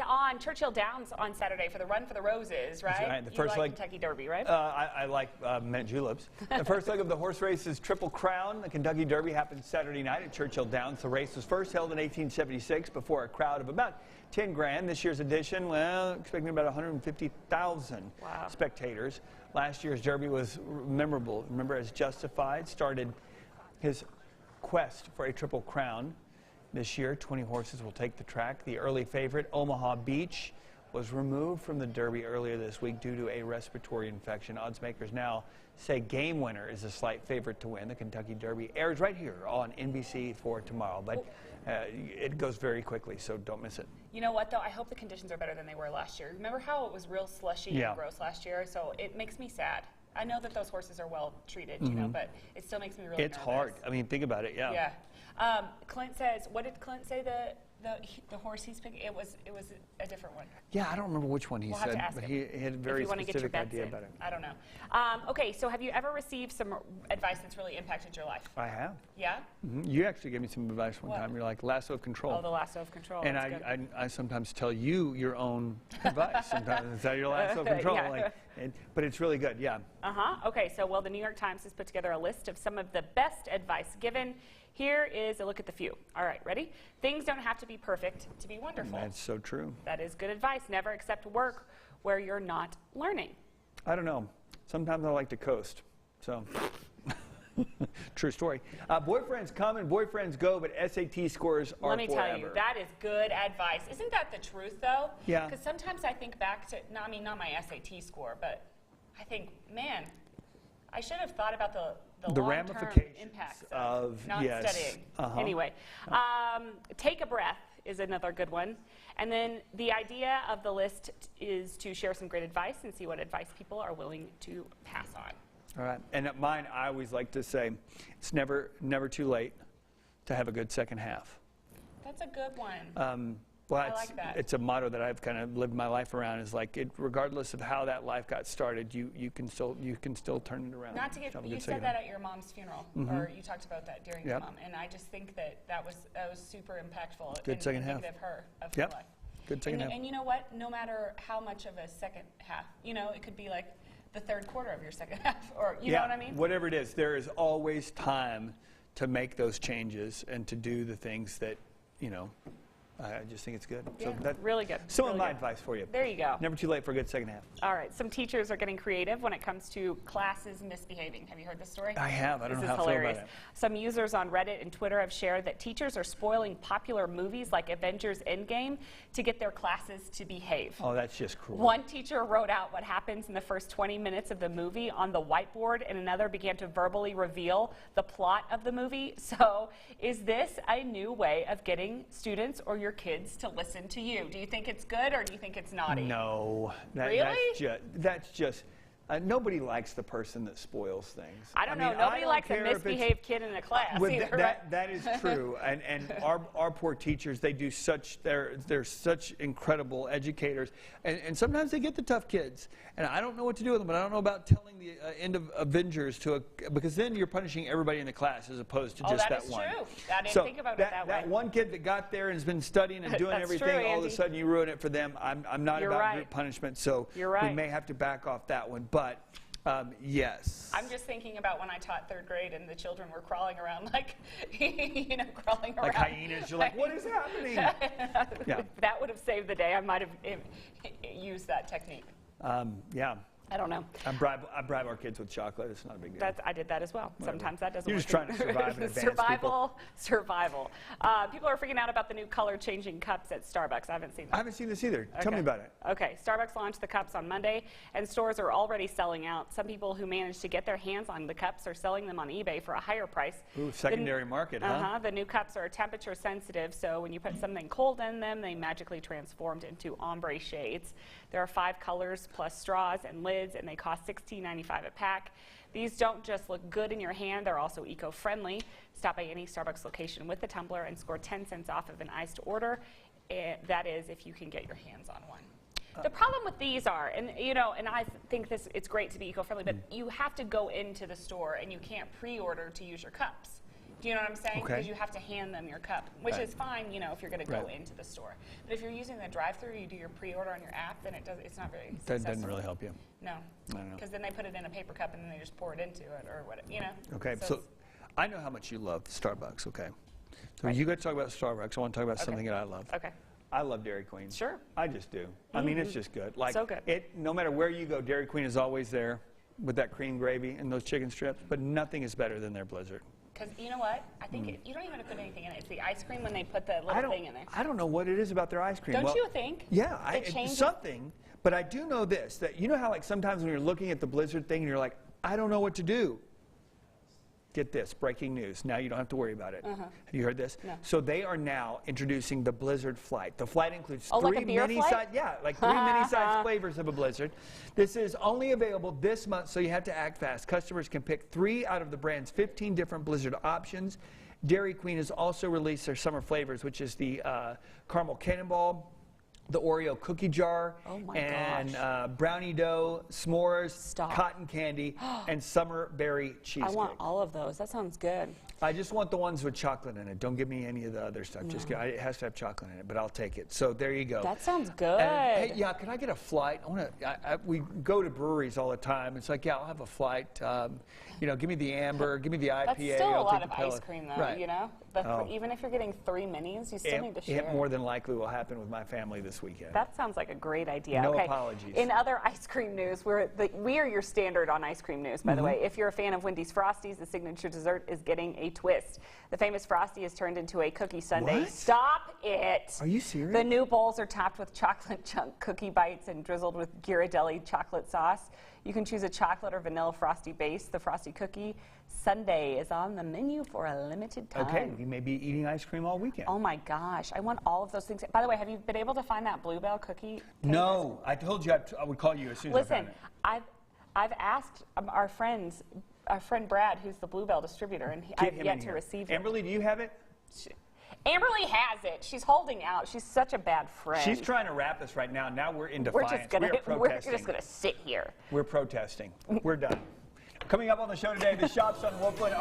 on Churchill Downs on Saturday for the Run for the Roses, right? That's right. The you first like leg, Kentucky Derby, right? I like mint juleps. The first leg of the horse race is Triple Crown. The Kentucky Derby happens Saturday night at Churchill Downs. The race was first held in 1876 before a crowd of about 10 grand. This year's edition, well, expecting about 150,000 spectators. Last year's Derby was memorable. Remember, as Justified started his quest for a Triple Crown. This year, 20 horses will take the track. The early favorite, Omaha Beach, was removed from the Derby earlier this week due to a respiratory infection. Odds makers now say Game Winner is a slight favorite to win. The Kentucky Derby airs right here on NBC for tomorrow, but it goes very quickly, so don't miss it. You know what, though? I hope the conditions are better than they were last year. Remember how it was real slushy and gross last year? So it makes me sad. I know that those horses are well treated, you know, but it still makes me really nervous. It's hard. I mean, think about it, Yeah. Clint says, what did Clint say the horse he's picking? It was a different one. Yeah, I don't remember which one he said, but he had a very specific idea about it. I don't know. Okay, so have you ever received some advice that's really impacted your life? I have. Yeah? You actually gave me some advice one time. You're like, lasso of control. Oh, the lasso of control. And I sometimes tell you your own advice. Sometimes it's your lasso of control. But it's really good, yeah. Okay, so, well, the New York Times has put together a list of some of the best advice given. Here is a look at the few. All right, ready? Things don't have to be perfect to be wonderful. That's so true. That is good advice. Never accept work where you're not learning. I don't know. Sometimes I like to coast. So, true story. Boyfriends come and boyfriends go, but SAT scores are forever. Let me tell you, that is good advice. Isn't that the truth, though? Yeah. Because sometimes I think back to, I mean, not my SAT score, but I think, man, I should have thought about the ramifications impacts of not studying. Anyway, take a breath is another good one. And then the idea of the list is to share some great advice and see what advice people are willing to pass on. All right. And at mine, I always like to say, it's never too late to have a good second half. That's a good one. Well, I like that. It's a motto that I've kind of lived my life around. Is like, regardless of how that life got started, you can still turn it around. Not to get you said that at your mom's funeral, or you talked about that during your mom, and I just think that was super impactful. Good second half. Of her life. Good second half. And you know what? No matter how much of a second half, you know, it could be like the third quarter of your second half, or you know what I mean? Whatever it is, there is always time to make those changes and to do the things that, you know, I just think it's good. Yeah, so that's really good. Some of my advice for you. There you go. Never too late for a good second half. All right. Some teachers are getting creative when it comes to classes misbehaving. Have you heard this story? I have. I don't know how to feel about it. Some users on Reddit and Twitter have shared that teachers are spoiling popular movies like Avengers Endgame to get their classes to behave. Oh, that's just cruel. One teacher wrote out what happens in the first 20 minutes of the movie on the whiteboard, and another began to verbally reveal the plot of the movie. So is this a new way of getting students or your kids to listen to you? Do you think it's good, or do you think it's naughty? No. Really? That's just nobody likes the person that spoils things. I don't know. Nobody likes a misbehaved kid in a class either. That is true. and our poor teachers, they do they're such incredible educators. And sometimes they get the tough kids. And I don't know what to do with them, but I don't know about telling the end of Avengers because then you're punishing everybody in the class as opposed to just that one. That is true. I didn't think about it that way. That one kid that got there and has been studying and doing everything, all of a sudden you ruin it for them. I'm not about group punishment, so we may have to back off that one. But yes. I'm just thinking about when I taught third grade and the children were crawling around like, crawling around. Like hyenas. You're like, what is happening? Yeah. That would have saved the day. I might have used that technique. Yeah. I don't know. I bribe our kids with chocolate. It's not a big deal. I did that as well. Whatever. Sometimes that doesn't You're work. You're just trying to survive in advance. Survival. People are freaking out about the new color-changing cups at Starbucks. I haven't seen that. I haven't seen this either. Tell me about it. Okay. Starbucks launched the cups on Monday, and stores are already selling out. Some people who managed to get their hands on the cups are selling them on eBay for a higher price. Ooh, secondary market, huh? The new cups are temperature sensitive, so when you put something cold in them, they magically transformed into ombre shades. There are 5 colors plus straws and lids, and they cost $16.95 a pack. These don't just look good in your hand, they're also eco-friendly. Stop by any Starbucks location with a tumbler and score 10 cents off of an iced order. That is if you can get your hands on one. The problem with these are, and I think it's great to be eco-friendly, but you have to go into the store and you can't pre-order to use your cups. Do you know what I'm saying? Okay. Because you have to hand them your cup, which is fine, you know, if you're going to go into the store. But if you're using the drive-through, you do your pre-order on your app, then it's not very That doesn't really help you. No. I don't know. Because then they put it in a paper cup and then they just pour it into it or whatever, you know. Okay, so I know how much you love Starbucks, okay? So you got to talk about Starbucks. I want to talk about something that I love. Okay. I love Dairy Queen. Sure. I just do. I mean, it's just good. Like, so good. No matter where you go, Dairy Queen is always there with that cream gravy and those chicken strips, but nothing is better than their Blizzard. Because you know what? I think you don't even have to put anything in it. It's the ice cream when they put the little thing in there. I don't know what it is about their ice cream. Don't you think? Yeah, changes? something. But I do know this, that you know how like sometimes when you're looking at the Blizzard thing and you're like, I don't know what to do. Get this, breaking news. Now you don't have to worry about it. Have you heard this? No. So they are now introducing the Blizzard Flight. The flight includes like three a beer mini-size, like 3 mini-size flavors of a Blizzard. This is only available this month, so you have to act fast. Customers can pick 3 out of the brand's 15 different Blizzard options. Dairy Queen has also released their summer flavors, which is the caramel cannonball, the Oreo cookie jar, and brownie dough, s'mores, cotton candy, and summer berry cheesecake. I want all of those. That sounds good. I just want the ones with chocolate in it. Don't give me any of the other stuff. Just it has to have chocolate in it, but I'll take it. So there you go. That sounds good. And, hey, yeah, can I get a flight? We go to breweries all the time. It's like, yeah, I'll have a flight. You know, give me the amber, give me the IPA. That's still I'll a lot take of the ice cream, though. You know, even if you're getting 3 minis, you still need to share. It more than likely will happen with my family this weekend. That sounds like a great idea. No apologies. In other ice cream news, we are your standard on ice cream news, by the way. If you're a fan of Wendys Frosties, the signature dessert is getting a twist. The famous Frosty is turned into a cookie sundae. What? Stop it! Are you serious? The new bowls are topped with chocolate chunk cookie bites and drizzled with Ghirardelli chocolate sauce. You can choose a chocolate or vanilla Frosty base. The Frosty cookie sundae is on the menu for a limited time. Okay, you may be eating ice cream all weekend. Oh my gosh, I want all of those things. By the way, have you been able to find that Bluebell cookie? No, I told you I would call you as soon as I found it. Listen, I've asked our friend Brad, who's the Bluebell distributor, and I've yet to receive it. Amberly, do you have it? Amberly has it. She's holding out. She's such a bad friend. She's trying to wrap us right now. Now we're in defiance. We're just gonna sit here. We're protesting. We're done. Coming up on the show today, the shops on Wolfland.